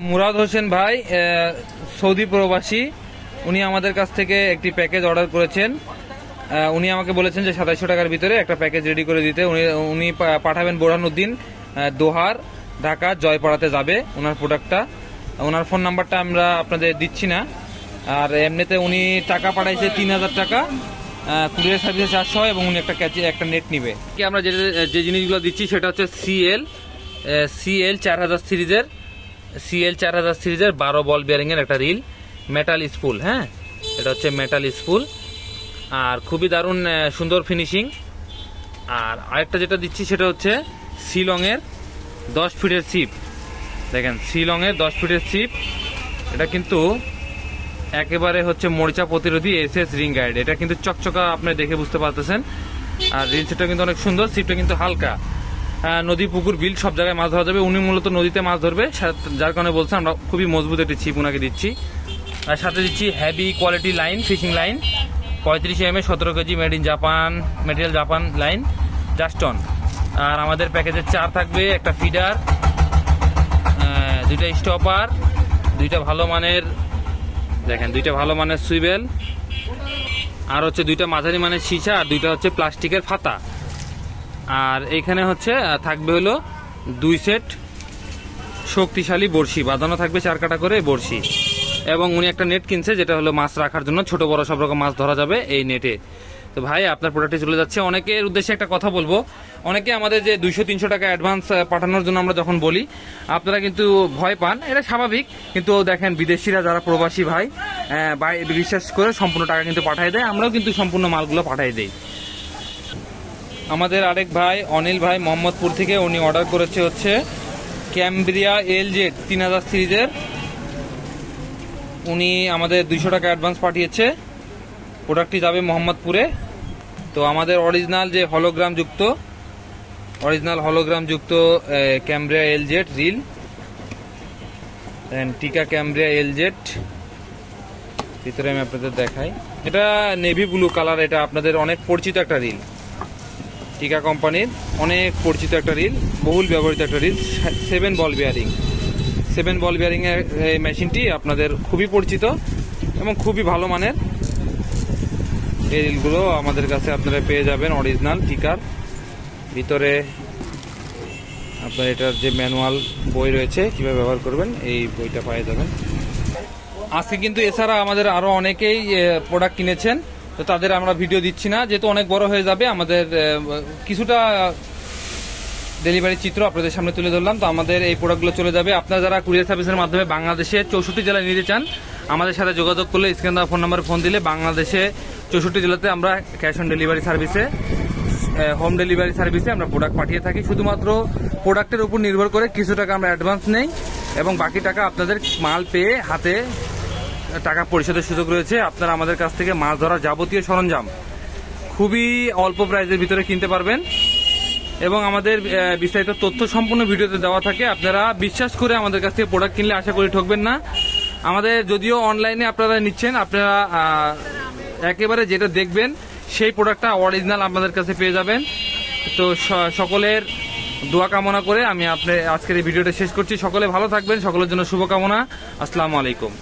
মুরাদ হোসেন ভাই সৌদি প্রবাসী, উনি আমাদের কাছ থেকে একটি প্যাকেজ অর্ডার করেছেন। উনি আমাকে বলেছেন যে 2700 টাকার ভিতরে একটা প্যাকেজ রেডি করে দিতে। উনি পাঠাবেন বোরহানুদ্দিন, দোহার, ঢাকা, জয়পাড়াতে যাবে ওনার প্রোডাক্টটা। ওনার ফোন নাম্বারটা আমরা আপনাদের দিচ্ছি না। আর এমনিতে উনি টাকা পাঠাইছে 3000 টাকা, কুরিয়ার সার্ভিসে 400, এবং উনি একটা নেট নিবে। কি আমরা যে জিনিসগুলো দিচ্ছি সেটা হচ্ছে CL 4000 সিরিজের 12 বল বিয়ারিং এর একটা রিল, মেটাল স্পুল। হ্যাঁ, এটা হচ্ছে মেটাল স্পুল, আর খুবই দারুণ সুন্দর ফিনিশিং। আর আরেকটা যেটা দিচ্ছি সেটা হচ্ছে শিলং এর 10 ফিটের চিপ। দেখেন, শিলং এর 10 ফিটের চিপ, এটা কিন্তু একেবারে হচ্ছে মরিচা প্রতিরোধী SS রিং গাইড। এটা কিন্তু চকচকা, আপনি দেখে বুঝতে পারতেছেন। আর রিল সেটটা কিন্তু অনেক সুন্দর, চিপটা কিন্তু হালকা। নদী, পুকুর, বিল সব জায়গায় মাছ ধরা যাবে। উনি মূলত নদীতে মাছ ধরবে, যার কারণে বলছে আমরা খুবই মজবুত একটি ছিপ ওনাকে দিচ্ছি। আর সাথে দিচ্ছি heavy quality line, fishing line 35 mm 17 KG, made in Japan, material Japan line, জাস্টন। আর আমাদের প্যাকেজের 4 থাকবে, একটা ফিডার, 2টা স্টপার, 2টা ভালো মানের, দেখেন 2টা ভালো মানের সুইবেল, আর হচ্ছে 2টা মাঝারি মানের সীসা, আর 2টা হচ্ছে প্লাস্টিকের ফাতা। আর এইখানে হচ্ছে থাকবে হলো 2 সেট শক্তিশালী বড়শি, বাঁধানো থাকবে 4 কাটা করে বড়শি। এবং উনি একটা নেট কিনছে, যেটা হলো মাছ রাখার জন্য, ছোট বড় সব রকম মাছ ধরা যাবে এই নেটে। তো ভাই, আপনার প্রোডাক্টে চলে যাচ্ছে। অনেকের উদ্দেশ্যে একটা কথা বলবো, অনেকে আমাদের যে 200-300 টাকা অ্যাডভান্স পাঠানোর জন্য আমরা যখন বলি, আপনারা কিন্তু ভয় পান, এটা স্বাভাবিক। কিন্তু দেখেন, বিদেশিরা যারা প্রবাসী ভাই বিশ্বাস করে সম্পূর্ণ টাকা কিন্তু পাঠিয়ে দেয়, আমরাও কিন্তু সম্পূর্ণ মালগুলো পাঠিয়ে দেই। আমাদের আরেক ভাই অনিল ভাই মোহাম্মদপুর থেকে, উনি অর্ডার করেছে হচ্ছে ক্যামব্রিয়া LZ 3000 সিরিজের। উনি আমাদের 200 টাকা অ্যাডভান্স পাঠিয়েছে। প্রোডাক্টটি যাবে মোহাম্মদপুরে। তো আমাদের অরিজিনাল হলোগ্রাম যুক্ত ক্যামব্রিয়া LZ রিল, টিকা ক্যামব্রিয়া LZ, ভিতরে আমি আপনাদের দেখাই। এটা নেভি ব্লু কালার, এটা আপনাদের অনেক পরিচিত একটা রিল, টিকা কোম্পানির অনেক পরিচিত একটা রিল, বহুল ব্যবহৃত একটা রিল। 7 বল বিয়ারিং এর এই মেশিনটি আপনাদের খুবই পরিচিত এবং খুবই ভালো মানের। এই রিলগুলো আমাদের কাছে আপনারা পেয়ে যাবেন অরিজিনাল টিকার ভিতরে। আপনার এটার যে ম্যানুয়াল বই রয়েছে কিভাবে ব্যবহার করবেন, এই বইটা পেয়ে যাবেন। আজকে কিন্তু এছাড়া আমাদের আরো অনেকেই প্রোডাক্ট কিনেছেন, তো তাদের আমরা ভিডিও দিচ্ছি না, যেহেতু অনেক বড় হয়ে যাবে। আমাদের কিছুটা ডেলিভারি চিত্র আপনাদের সামনে তুলে ধরলাম। তো আমাদের এই প্রোডাক্টগুলো চলে যাবে। আপনারা যারা কুরিয়ার সার্ভিসের মাধ্যমে বাংলাদেশে 64 জেলায় নিতে চান, আমাদের সাথে যোগাযোগ করলে, স্ক্রিনে দেওয়া ফোন নাম্বারে ফোন দিলে, বাংলাদেশে 64 জেলাতে আমরা ক্যাশ অন ডেলিভারি সার্ভিসে, হোম ডেলিভারি সার্ভিসে আমরা প্রোডাক্ট পাঠিয়ে থাকি। শুধুমাত্র প্রোডাক্টের উপর নির্ভর করে কিছু টাকা আমরা অ্যাডভান্স নেই, এবং বাকি টাকা আপনাদের মাল পেয়ে হাতে টাকা পরিশোধের সুযোগ রয়েছে। আপনারা আমাদের কাছ থেকে মাছ ধরার যাবতীয় সরঞ্জাম খুবই অল্প প্রাইসের ভিতরে কিনতে পারবেন, এবং আমাদের বিস্তারিত তথ্য সম্পূর্ণ ভিডিওতে দেওয়া থাকে। আপনারা বিশ্বাস করে আমাদের কাছ থেকে প্রোডাক্ট কিনলে আশা করি ঠকবেন না। আমাদের যদিও অনলাইনে আপনারা নিচ্ছেন, আপনারা একেবারে যেটা দেখবেন সেই প্রোডাক্টটা অরিজিনাল আপনাদের কাছে পেয়ে যাবেন। তো সকলের দোয়া কামনা করে আমি আজকের এই ভিডিওটা শেষ করছি। সকলে ভালো থাকবেন, সকলের জন্য শুভকামনা। আসসালামু আলাইকুম।